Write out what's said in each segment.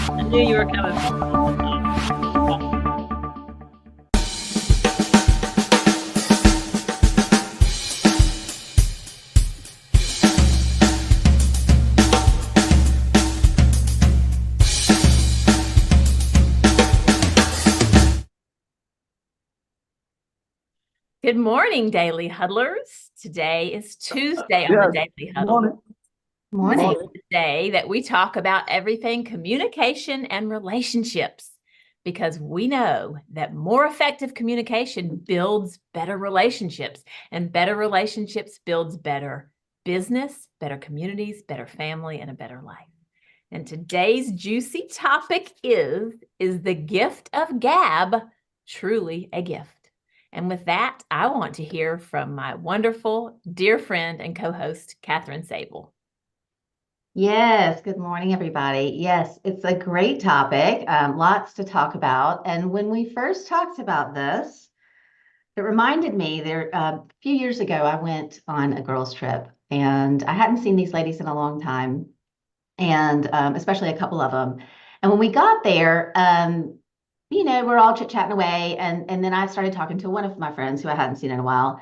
I knew you were coming for me. Good morning, Daily Huddlers. Today is Tuesday on the Daily Huddle. Morning. This is the day that we talk about everything communication and relationships, because we know that more effective communication builds better relationships, and better relationships builds better business, better communities, better family, and a better life. And today's juicy topic is the gift of gab truly a gift? And with that, I want to hear from my wonderful, dear friend and co-host, Kathryn Sabol. Yes, good morning, everybody. Yes, it's a great topic, lots to talk about. And when we first talked about this, it reminded me there a few years ago, I went on a girls' trip and I hadn't seen these ladies in a long time, and especially a couple of them. And when we got there, we're all chit-chatting away, and then I started talking to one of my friends who I hadn't seen in a while.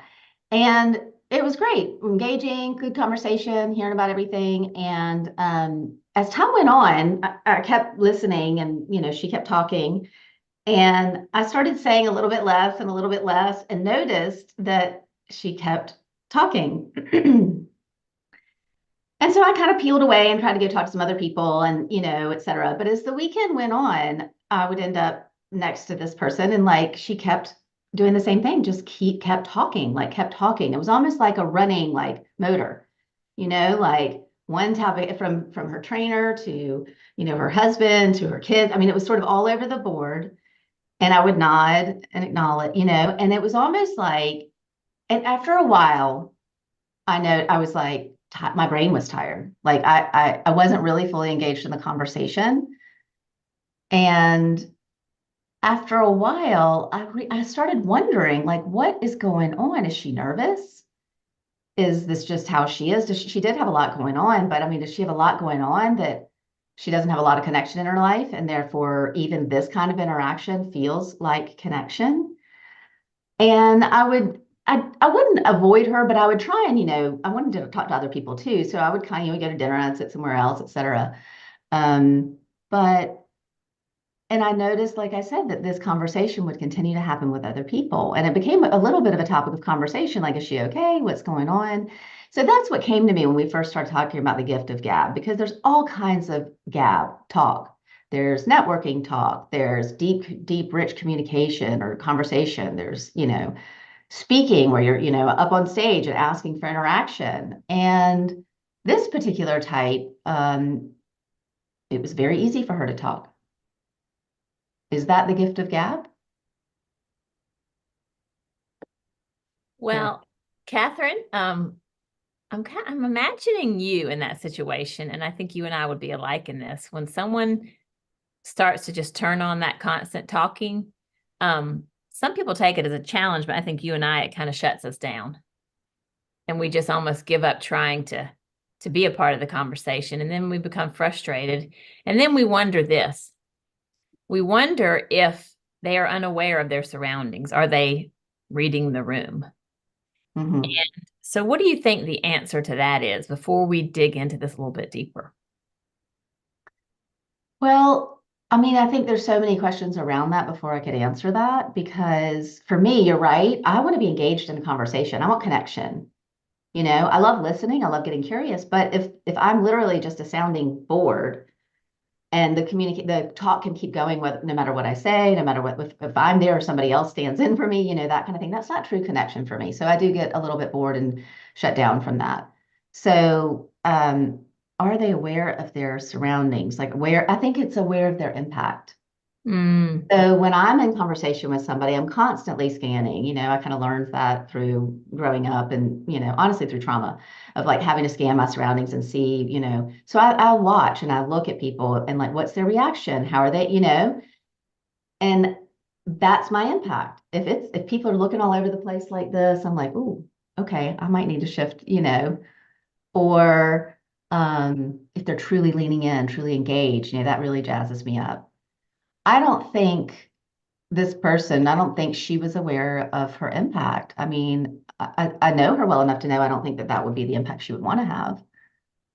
And it was great, engaging, good conversation, hearing about everything. And as time went on, I kept listening, and she kept talking. And I started saying a little bit less and a little bit less, and noticed that she kept talking. And so I kind of peeled away and tried to go talk to some other people and, et cetera. But as the weekend went on, I would end up next to this person, and she kept doing the same thing, just kept talking, kept talking. It was almost like a running motor, like one topic from her trainer to, her husband to her kids. I mean, it was sort of all over the board. And I would nod and acknowledge, and it was almost like, and after a while, I know I was like, my brain was tired. I wasn't really fully engaged in the conversation. And after a while, I started wondering, what is going on? Is she nervous? Is this just how she is? She did have a lot going on, but I mean, does she have a lot going on that she doesn't have a lot of connection in her life? And therefore, even this kind of interaction feels like connection. And I wouldn't avoid her, but I would try and, I wanted to talk to other people too. So I would kind of, go to dinner and sit somewhere else, et cetera. And I noticed, like I said, that this conversation would continue to happen with other people. And it became a little bit of a topic of conversation, like, is she okay? What's going on? So that's what came to me when we first started talking about the gift of gab, because there's all kinds of gab talk. There's networking talk. There's deep, rich communication or conversation. There's, speaking where you're, up on stage and asking for interaction. And this particular type, it was very easy for her to talk. Is that the gift of gab? Well, Kathryn, I'm imagining you in that situation, and I think you and I would be alike in this. When someone starts to just turn on that constant talking, some people take it as a challenge, but I think you and I, it kind of shuts us down, and we just almost give up trying to be a part of the conversation, and then we become frustrated, and then we wonder this. We wonder if they are unaware of their surroundings. Are they reading the room? Mm-hmm. And so what do you think the answer to that is before we dig into this a little bit deeper? Well, I mean, I think there's so many questions around that before I could answer that, because for me, you're right. I want to be engaged in a conversation. I want connection. I love listening. I love getting curious. But if I'm literally just a sounding board, and the talk can keep going no matter what I say, no matter what, if I'm there or somebody else stands in for me, that kind of thing, that's not true connection for me. So I do get a little bit bored and shut down from that. So are they aware of their surroundings? I think it's aware of their impact. So when I'm in conversation with somebody, I'm constantly scanning. I kind of learned that through growing up and, honestly through trauma of having to scan my surroundings and see, so I watch and I look at people and what's their reaction? How are they, and that's my impact. If people are looking all over the place like this, I'm like, ooh, okay, I might need to shift, or if they're truly leaning in, truly engaged, that really jazzes me up. I don't think I don't think she was aware of her impact. I mean, I know her well enough to know I don't think that that would be the impact she would want to have.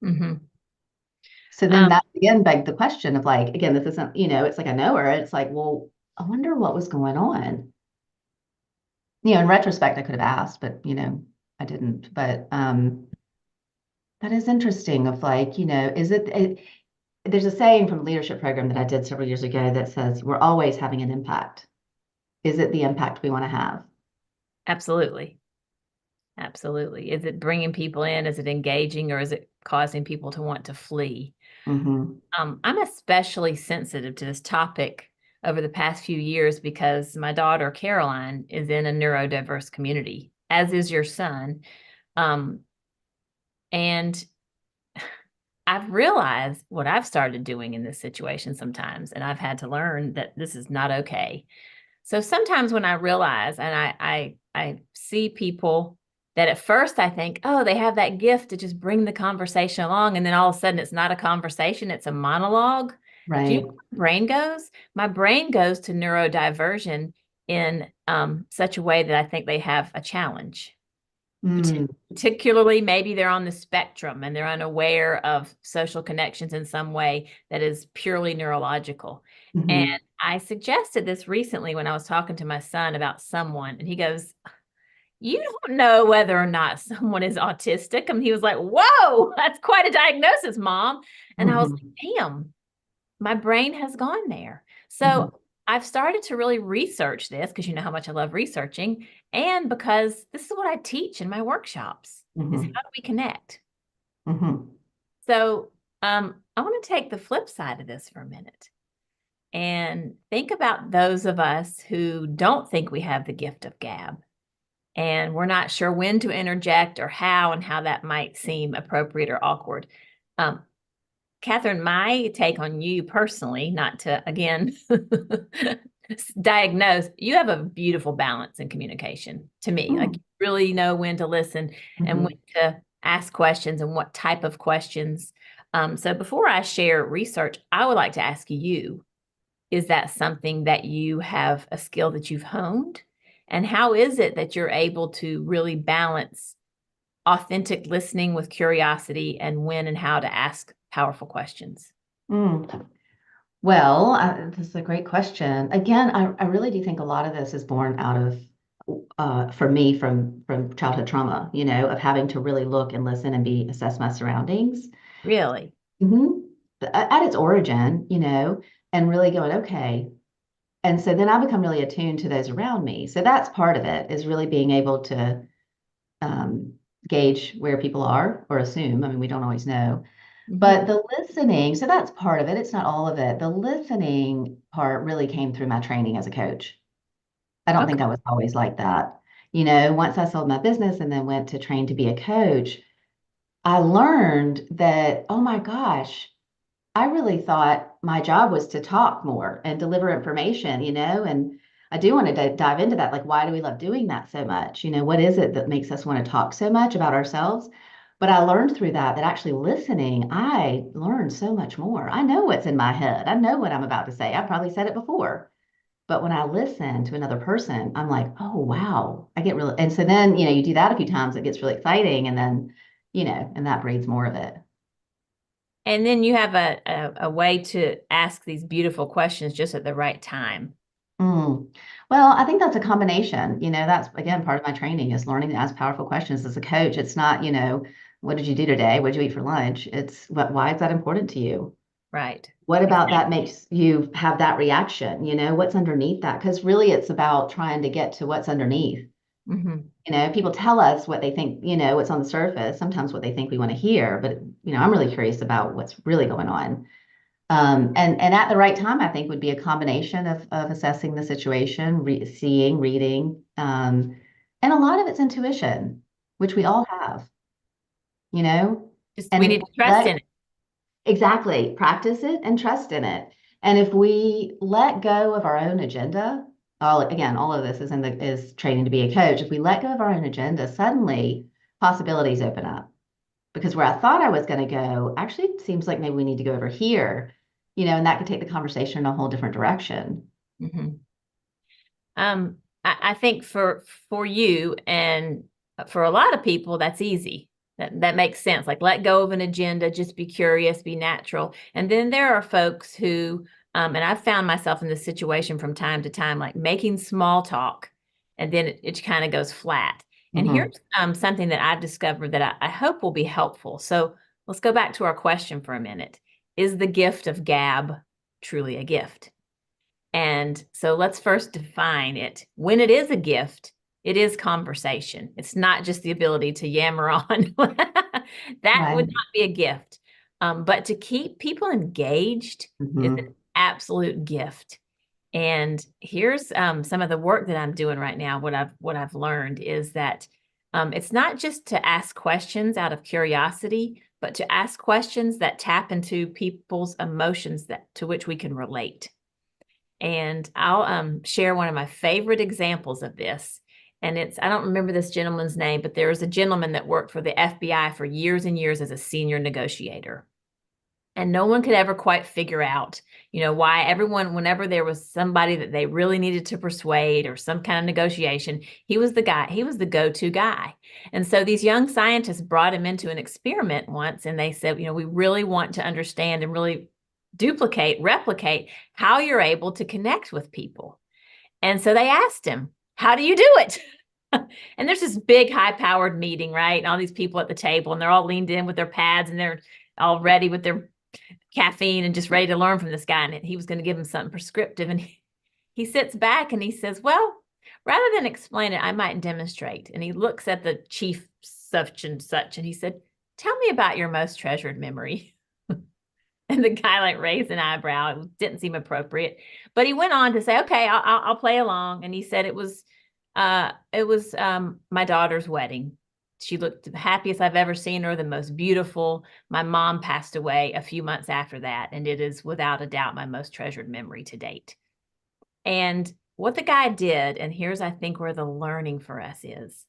Mm-hmm. So then that again begged the question of like, again, this isn't, it's like I know her. It's like, well, I wonder what was going on. In retrospect, I could have asked, but I didn't. But that is interesting of like, there's a saying from a leadership program that I did several years ago that says we're always having an impact. Is it the impact we want to have? Absolutely. Absolutely. Is it bringing people in? Is it engaging, or is it causing people to want to flee? Mm-hmm. I'm especially sensitive to this topic over the past few years because my daughter, Caroline, is in a neurodiverse community, as is your son. And I've realized what I've started doing in this situation sometimes, and I've had to learn that this is not okay. So sometimes when I realize and I see people that at first I think, oh, they have that gift to just bring the conversation along, and then all of a sudden it's not a conversation, it's a monologue. Do you know Right. where my brain goes? My brain goes to neurodiversion in such a way that I think they have a challenge. Mm. Particularly, maybe they're on the spectrum and they're unaware of social connections in some way that is purely neurological. And Mm-hmm. I suggested this recently when I was talking to my son about someone, and he goes, "You don't know whether or not someone is autistic." And he was like, "Whoa, that's quite a diagnosis, Mom." And I was Mm-hmm. like, "Damn, my brain has gone there." Mm-hmm. So I've started to really research this because you know how much I love researching, and because this is what I teach in my workshops is Mm-hmm. how do we connect? Mm-hmm. So I want to take the flip side of this for a minute and think about those of us who don't think we have the gift of gab and we're not sure when to interject or how, and how that might seem appropriate or awkward. Um, Kathryn, my take on you personally, not to again diagnose, you have a beautiful balance in communication to me. Like you really know when to listen and when Mm-hmm. to ask questions and what type of questions. So before I share research, I would like to ask you, is that something that you have a skill that you've honed? And how is it that you're able to really balance authentic listening with curiosity and when and how to ask powerful questions? Mm. Well, this is a great question. Again, I really do think a lot of this is born out of, for me, from childhood trauma, of having to really look and listen and assess my surroundings. Really? Hmm. At its origin, and really going, okay. And so then I become really attuned to those around me. So that's part of it, is really being able to um, gauge where people are or assume. I mean, we don't always know. Mm-hmm. But the listening, so that's part of it. It's not all of it. The listening part really came through my training as a coach. I don't think Okay. I was always like that. Once I sold my business and then went to train to be a coach, I learned that, oh my gosh, I really thought my job was to talk more and deliver information, and I do want to dive into that. Like, why do we love doing that so much? What is it that makes us want to talk so much about ourselves? But I learned through that actually listening, I learned so much more. I know what's in my head. I know what I'm about to say. I probably said it before. But when I listen to another person, I'm like, oh, wow, I get really, and so then, you do that a few times, it gets really exciting. And then, and that breeds more of it. And then you have a way to ask these beautiful questions just at the right time. Mm. Well, I think that's a combination. That's again part of my training is learning to ask powerful questions as a coach. It's not, what did you do today? What did you eat for lunch? It's why is that important to you? Right. What about that Exactly. makes you have that reaction? What's underneath that? Because really it's about trying to get to what's underneath. Mm-hmm. People tell us what they think, what's on the surface, sometimes what they think we want to hear, but I'm really curious about what's really going on. And at the right time, I think would be a combination of assessing the situation, seeing, reading, and a lot of it's intuition, which we all have, you know. Just And we if need we to trust in let it. exactly practice it and trust in it, and if we let go of our own agenda, all of this is training to be a coach. If we let go of our own agenda, suddenly possibilities open up because where I thought I was going to go actually it seems like maybe we need to go over here, and that could take the conversation in a whole different direction. Mhm. I think for you and for a lot of people, that's easy. That makes sense. Like let go of an agenda, just be curious, be natural. And then there are folks who, and I've found myself in this situation from time to time, like making small talk, and then it kind of goes flat. And Mm-hmm. here's something that I've discovered that I hope will be helpful. So let's go back to our question for a minute. Is the gift of gab truly a gift? And so let's first define it. When it is a gift, it is conversation. It's not just the ability to yammer on. That would Right. not be a gift. But to keep people engaged is an Mm-hmm. absolute gift. And here's some of the work that I'm doing right now. What I've learned is that it's not just to ask questions out of curiosity, but to ask questions that tap into people's emotions that to which we can relate. And I'll share one of my favorite examples of this. And I don't remember this gentleman's name, but there was a gentleman that worked for the FBI for years and years as a senior negotiator. And no one could ever quite figure out, why everyone, whenever there was somebody that they really needed to persuade or some kind of negotiation, he was the guy, he was the go-to guy. And so these young scientists brought him into an experiment once, and they said, we really want to understand and really replicate how you're able to connect with people. And so they asked him, how do you do it? And there's this big high-powered meeting, right? And all these people at the table, and they're all leaned in with their pads, and they're all ready with their caffeine and just ready to learn from this guy. And he was going to give him something prescriptive. And he sits back and he says, well, rather than explain it, I might demonstrate. And he looks at the chief such and such, and he said, tell me about your most treasured memory. And the guy like raised an eyebrow. It didn't seem appropriate, but he went on to say, okay, I'll play along. And he said it was my daughter's wedding. She looked the happiest I've ever seen her, the most beautiful. My mom passed away a few months after that, and it is without a doubt my most treasured memory to date. And what the guy did, and here's I think where the learning for us is,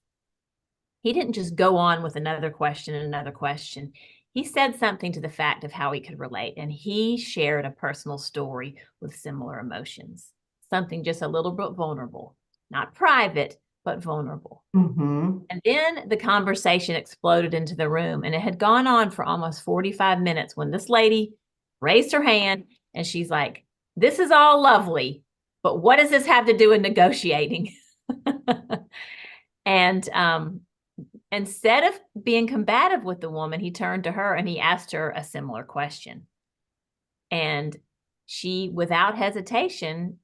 he didn't just go on with another question and another question. He said something to the fact of how he could relate, and he shared a personal story with similar emotions, something just a little bit vulnerable, not private, but vulnerable. Mm-hmm. And then the conversation exploded into the room, and it had gone on for almost 45 minutes when this lady raised her hand and she's like, this is all lovely, but what does this have to do with negotiating? And instead of being combative with the woman, he turned to her and he asked her a similar question. And she, without hesitation,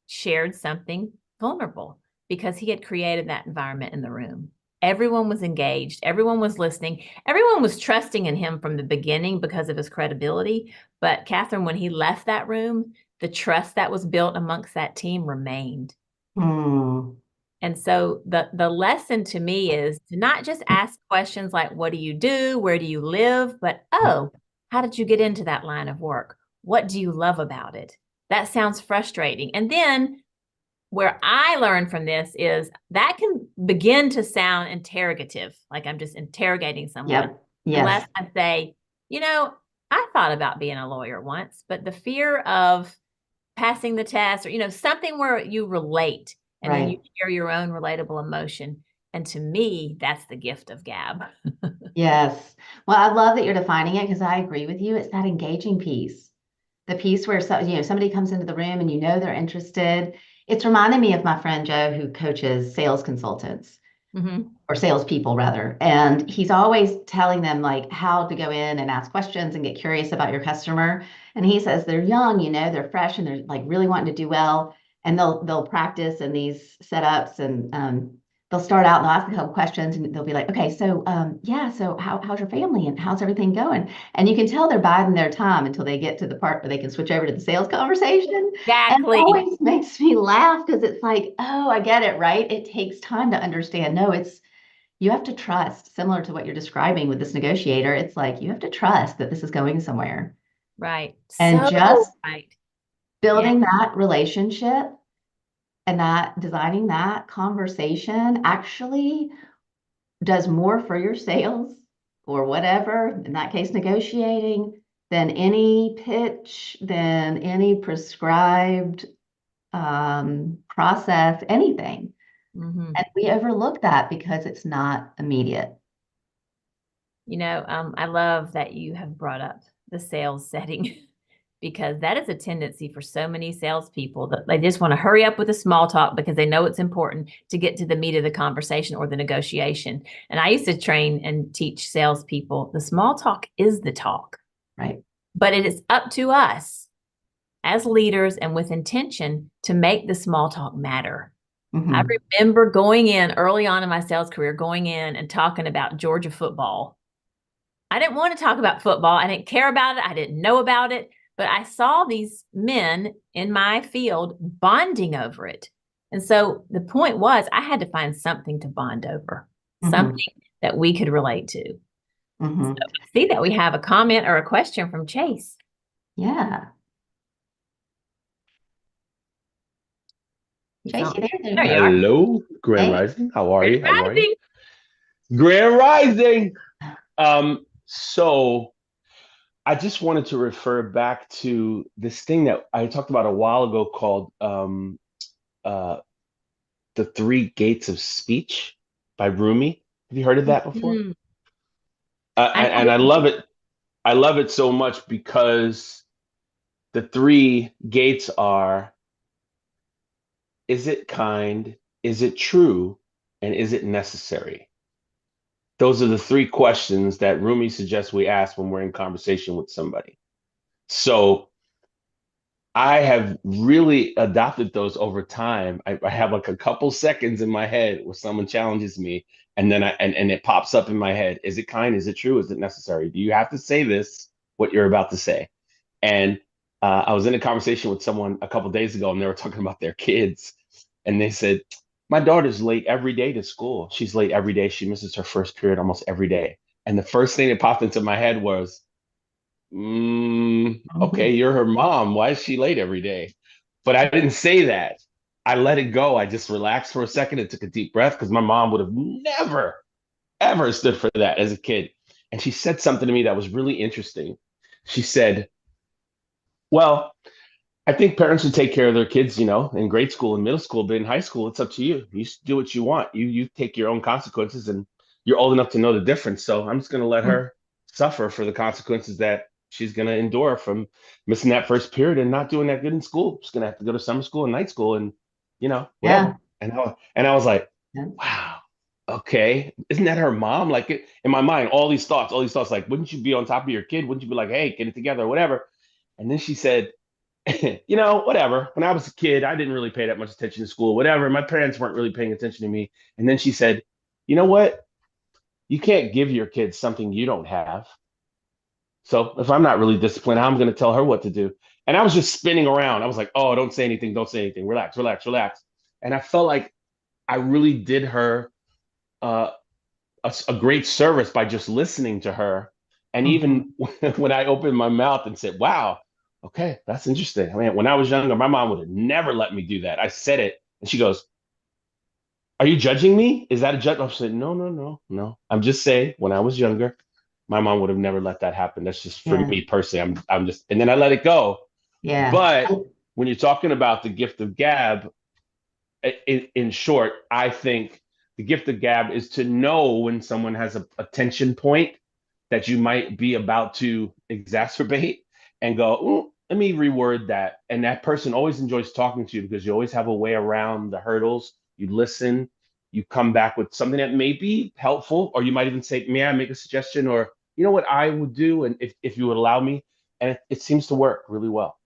shared something vulnerable because he had created that environment in the room. Everyone was engaged. Everyone was listening. Everyone was trusting in him from the beginning because of his credibility. But Kathryn, when he left that room, the trust that was built amongst that team remained. Mm. And so the lesson to me is to not just ask questions like, what do you do? Where do you live? But, oh, how did you get into that line of work? What do you love about it? That sounds frustrating. And then where I learned from this is that can begin to sound interrogative, like I'm just interrogating someone, Yep. Yes. unless I say, I thought about being a lawyer once, but the fear of passing the test or, something where you relate and then you Right. share your own relatable emotion. And to me, that's the gift of gab. Yes. Well, I love that you're defining it because I agree with you. It's that engaging piece. The piece where somebody comes into the room and they're interested. It's reminding me of my friend Joe who coaches sales consultants Mm-hmm. or salespeople rather. And he's always telling them like how to go in and ask questions and get curious about your customer. And he says they're young, they're fresh and they're like really wanting to do well. And they'll practice in these setups and they'll start out and they'll ask a couple questions and they'll be like, okay, so yeah, so how's your family and how's everything going? And you can tell they're biding their time until they get to the part where they can switch over to the sales conversation. And it Exactly. always makes me laugh because it's like, oh, I get it, right? It takes time to understand. No, you have to trust, similar to what you're describing with this negotiator. It's like you have to trust that this is going somewhere. Right. And So just right. Yeah. building that relationship and that designing that conversation actually does more for your sales or whatever, in that case, negotiating, than any pitch, than any prescribed process, anything. Mm-hmm. And we overlook that because it's not immediate. I love that you have brought up the sales setting because that is a tendency for so many salespeople that they just want to hurry up with the small talk because they know it's important to get to the meat of the conversation or the negotiation. And I used to train and teach salespeople the small talk is the talk, Right. but it is up to us as leaders and with intention to make the small talk matter. I remember going in early on in my sales career, going in and talking about Georgia football. I didn't want to talk about football. I didn't care about it. I didn't know about it, but I saw these men in my field bonding over it. And so the point was I had to find something to bond over, something that we could relate to. So I see that we have a comment or a question from Chase. Yeah. Chase, you there? There you are. Hello, Grand Hey. Rising. How are you? Grand How are you? Rising. Grand Rising. So I just wanted to refer back to this thing that I talked about a while ago called uh the Three Gates of Speech by Rumi. Have you heard of that before? Mhm. And I love it. I love it so much because the three gates are: is it kind? Is it true? And is it necessary? Those are the three questions that Rumi suggests we ask when we're in conversation with somebody. So I have really adopted those over time. I have like a couple seconds in my head where someone challenges me, and then and it pops up in my head. Is it kind? Is it true? Is it necessary? Do you have to say this, what you're about to say? And I was in a conversation with someone a couple days ago, and they were talking about their kids, and they said, "My daughter's late every day to school. She's late every day. She misses her first period almost every day." And the first thing that popped into my head was, okay, you're her mom. Why is she late every day? But I didn't say that. I let it go. I just relaxed for a second and took a deep breath because my mom would have never, ever stood for that as a kid. And she said something to me that was really interesting. She said, well, I think parents should take care of their kids, in grade school and middle school, but in high school, it's up to you. You do what you want. You take your own consequences, and you're old enough to know the difference. So I'm just going to let her suffer for the consequences that she's going to endure from missing that first period and not doing that good in school. She's going to have to go to summer school and night school and, whatever. Yeah. And I was like, wow, okay. Isn't that her mom? Like in my mind, all these thoughts, like, wouldn't you be on top of your kid? Wouldn't you be like, hey, get it together or whatever? And then she said, whatever. When I was a kid, I didn't really pay that much attention to school, whatever. My parents weren't really paying attention to me. And then she said, you know what? You can't give your kids something you don't have. So if I'm not really disciplined, I'm going to tell her what to do. And I was just spinning around. I was like, oh, don't say anything. Don't say anything. Relax, relax, relax. And I felt like I really did her uh, a great service by just listening to her. And even when I opened my mouth and said, wow, okay, that's interesting. I mean, when I was younger, my mom would have never let me do that. I said it, and she goes, are you judging me? Is that a judge? I said, no, no, no, no. I'm just saying, when I was younger, my mom would have never let that happen. That's just for Yeah. me personally. I'm just, and then I let it go. Yeah. But when you're talking about the gift of gab, in short, I think the gift of gab is to know when someone has a tension point that you might be about to exacerbate and go, ooh, let me reword that. And that person always enjoys talking to you because you always have a way around the hurdles. You listen, you come back with something that may be helpful, or you might even say, may I make a suggestion? Or, you know what I would do? And if you would allow me, and it seems to work really well.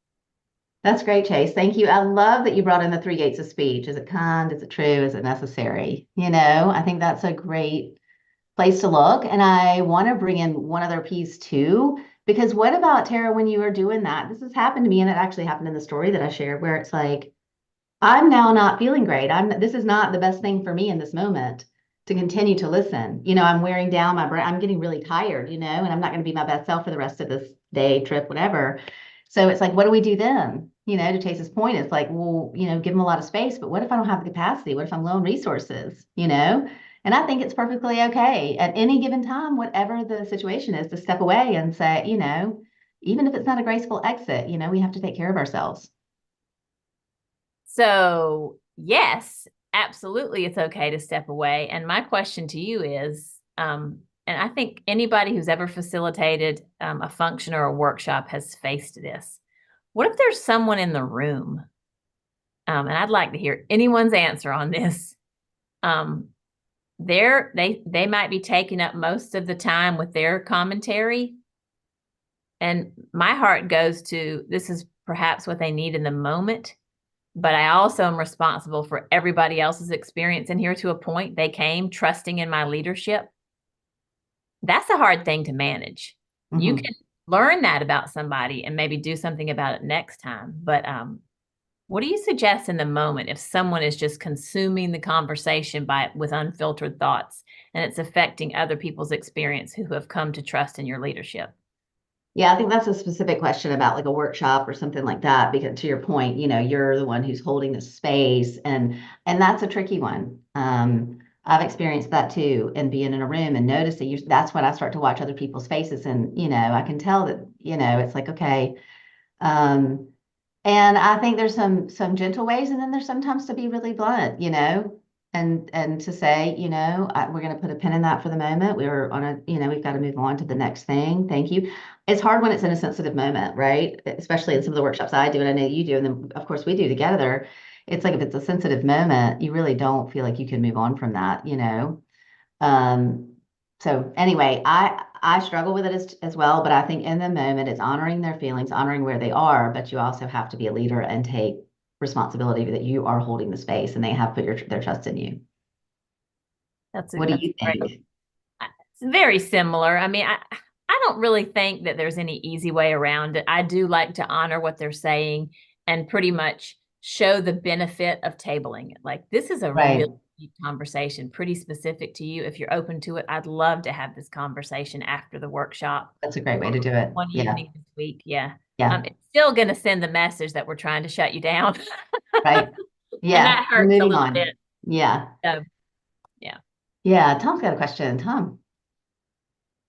That's great, Chase. Thank you. I love that you brought in the three gates of speech. Is it kind? Is it true? Is it necessary? I think that's a great place to look. And I want to bring in one other piece too, because what about Tara, when you were doing that? This has happened to me, and it actually happened in the story that I shared, where it's like, I'm now not feeling great. This is not the best thing for me in this moment to continue to listen. I'm wearing down my brain. I'm getting really tired, and I'm not going to be my best self for the rest of this day, trip, whatever. So it's like, what do we do then? To Chase's point, it's like, well, give them a lot of space, but what if I don't have the capacity? What if I'm low on resources? And I think it's perfectly okay at any given time, whatever the situation is, to step away and say, even if it's not a graceful exit, we have to take care of ourselves. So yes, absolutely, it's okay to step away. And my question to you is, and I think anybody who's ever facilitated a function or a workshop has faced this. What if there's someone in the room? And I'd like to hear anyone's answer on this. They might be taking up most of the time with their commentary. And my heart goes to, this is perhaps what they need in the moment. But I also am responsible for everybody else's experience in here to a point. They came trusting in my leadership. That's a hard thing to manage. Mm-hmm. You can learn that about somebody and maybe do something about it next time. But what do you suggest in the moment if someone is just consuming the conversation with unfiltered thoughts and it's affecting other people's experience who have come to trust in your leadership? Yeah, I think that's a specific question about like a workshop or something like that, because to your point, you're the one who's holding the space, and that's a tricky one. I've experienced that too, and being in a room and noticing that's when I start to watch other people's faces, and I can tell that it's like, okay. And I think there's some gentle ways, and then there's sometimes to be really blunt, and to say, we're going to put a pin in that for the moment. We're on we've got to move on to the next thing. Thank you. It's hard when it's in a sensitive moment, right? Especially in some of the workshops I do, and I know you do, and then of course we do together. It's like if it's a sensitive moment, you really don't feel like you can move on from that, So anyway, I struggle with it as well, but I think in the moment it's honoring their feelings, honoring where they are, but you also have to be a leader and take responsibility that you are holding the space and they have put their trust in you. What do you think? Great. It's very similar. I mean, I don't really think that there's any easy way around it. I do like to honor what they're saying and pretty much show the benefit of tabling it. Like, this is a really deep conversation, pretty specific to you. If you're open to it, I'd love to have this conversation after the workshop. That's a great way to do it. One evening this week. Yeah. Yeah. It's still going to send the message that we're trying to shut you down. Right. Yeah. And that hurts a little bit. Yeah. So, yeah. Yeah. Tom's got a question. Tom.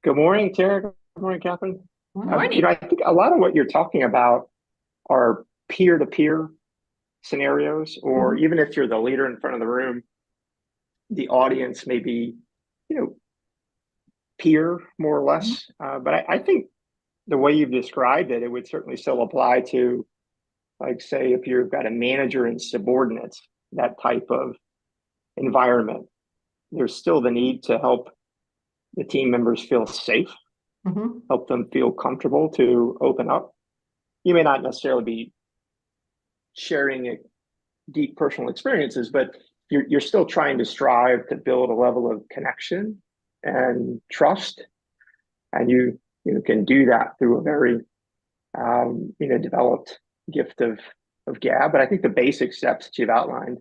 Good morning, Tara. Good morning, Kathryn. Good morning. I think a lot of what you're talking about are peer-to-peer scenarios, or even if you're the leader in front of the room, the audience may be, peer more or less. But I think the way you've described it, it would certainly still apply to, like, say, if you've got a manager and subordinates, that type of environment. There's still the need to help the team members feel safe, help them feel comfortable to open up. You may not necessarily be sharing deep personal experiences, but you're still trying to strive to build a level of connection and trust. And you can do that through a very developed gift of gab. But I think the basic steps that you've outlined,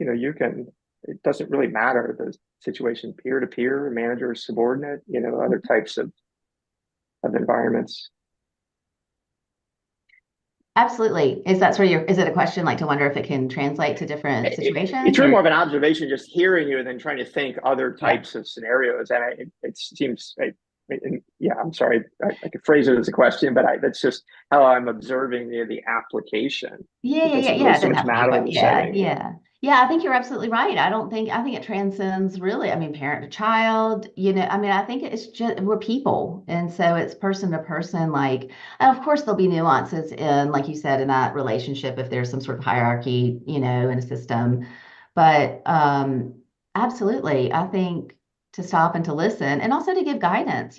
it doesn't really matter the situation, peer-to-peer, manager, subordinate, other types of environments. Absolutely. Is it a question like to wonder if it can translate to different situations? It's really more of an observation, just hearing you and then trying to think other types of scenarios. And it seems, I'm sorry, I could phrase it as a question, but that's just how I'm observing the application. Yeah. So much matter in the setting. Yeah, I think you're absolutely right. I think it transcends really, parent to child, I think it's just, we're people. And so it's person to person, and of course there'll be nuances in, like you said, in that relationship, if there's some sort of hierarchy, in a system. But absolutely, I think to stop and to listen and also to give guidance,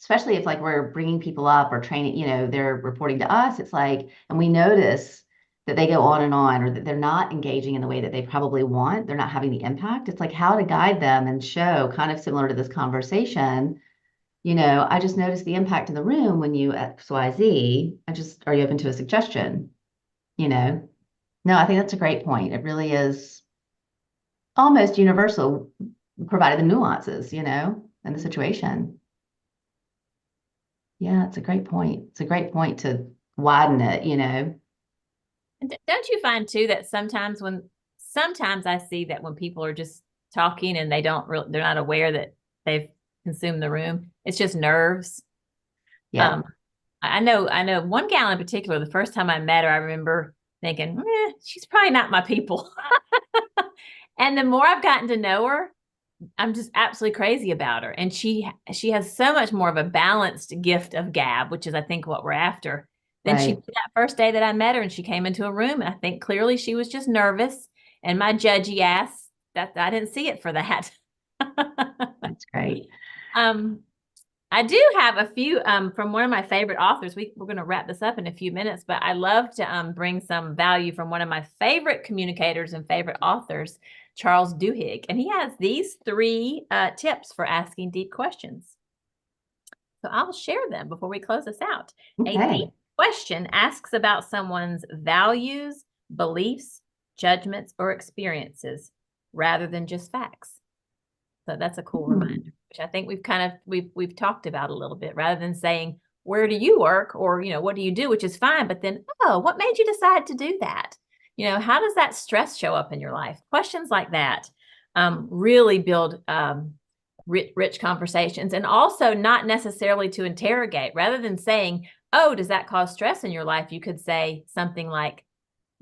especially if we're bringing people up or training, they're reporting to us. It's and we notice that they go on, or that they're not engaging in the way that they probably want. They're not having the impact. It's how to guide them and show, kind of similar to this conversation. I just noticed the impact in the room when you X, Y, Z. Are you open to a suggestion? No, I think that's a great point. It really is almost universal, provided the nuances, in the situation. Yeah, it's a great point. It's a great point to widen it, Don't you find too that sometimes I see that when people are just talking and they're not aware that they've consumed the room. It's just nerves. Yeah. I know one gal in particular, the first time I met her, I remember thinking, she's probably not my people. And the more I've gotten to know her, I'm just absolutely crazy about her. And she has so much more of a balanced gift of gab, which is, I think, what we're after, than she did that first day that I met her. And she came into a room, and I think clearly she was just nervous. And my judgy ass, that I didn't see it for that. That's great. I do have a few from one of my favorite authors. We're going to wrap this up in a few minutes, but I love to bring some value from one of my favorite communicators and favorite authors, Charles Duhigg. And he has these 3 tips for asking deep questions. So I'll share them before we close this out. Okay. A deep question asks about someone's values, beliefs, judgments, or experiences rather than just facts. So that's a cool reminder, which I think we've talked about a little bit, rather than saying, where do you work? Or, what do you do? Which is fine. But then, what made you decide to do that? How does that stress show up in your life? Questions like that really build rich conversations, and also not necessarily to interrogate. Rather than saying, oh, does that cause stress in your life? You could say something like,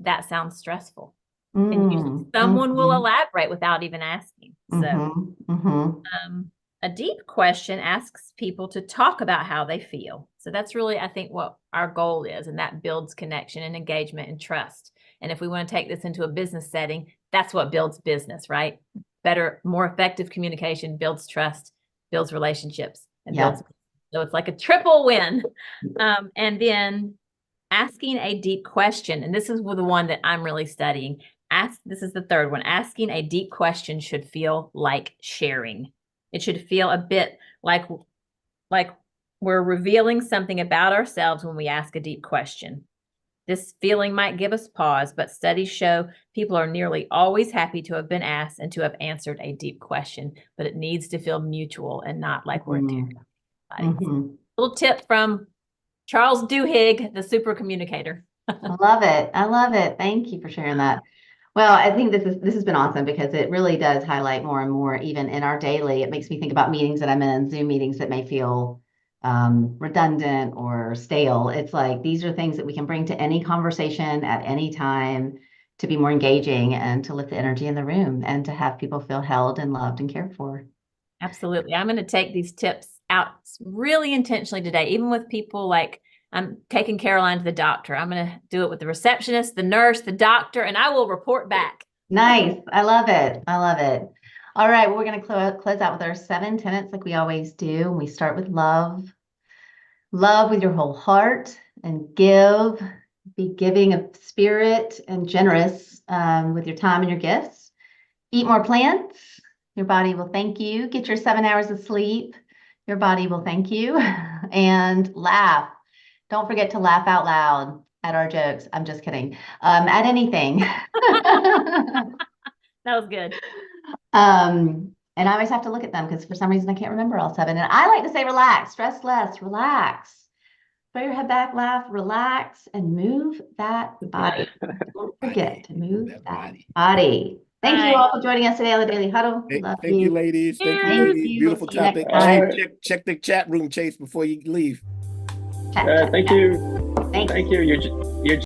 that sounds stressful. And usually someone will elaborate without even asking. So a deep question asks people to talk about how they feel. So that's really, I think, what our goal is, and that builds connection and engagement and trust. And if we want to take this into a business setting, that's what builds business, right? Better, more effective communication builds trust, builds relationships, and builds. So it's like a triple win. And then asking a deep question, and this is the one that I'm really studying. This is the third one. Asking a deep question should feel like sharing. It should feel a bit like we're revealing something about ourselves when we ask a deep question. This feeling might give us pause, but studies show people are nearly always happy to have been asked and to have answered a deep question, but it needs to feel mutual and not like we're interrogating. Little tip from Charles Duhigg, the super communicator. I love it. I love it. Thank you for sharing that. Well, I think this has been awesome, because it really does highlight more and more, even in our daily. It makes me think about meetings that I'm in, Zoom meetings that may feel redundant or stale. It's like, these are things that we can bring to any conversation at any time to be more engaging and to lift the energy in the room and to have people feel held and loved and cared for. Absolutely. I'm going to take these tips out really intentionally today, even with people like, I'm taking Caroline to the doctor. I'm going to do it with the receptionist, the nurse, the doctor, and I will report back. Nice. I love it. I love it. All right. Well, we're going to close out with our 7 tenets like we always do. We start with love. Love with your whole heart, and give. Be giving of spirit and generous with your time and your gifts. Eat more plants. Your body will thank you. Get your 7 hours of sleep. Your body will thank you. And laugh. Don't forget to laugh out loud at our jokes. I'm just kidding. At anything. That was good. And I always have to look at them, because for some reason I can't remember all 7. And I like to say relax, stress less, relax. Throw your head back, laugh, relax, and move that body. Don't forget to move that body. Thank you all for joining us today on the Daily Huddle. Thank you, ladies. Thank you, ladies. Beautiful topic. Check the chat room, Chase, before you leave. Thank you. Thank you. You're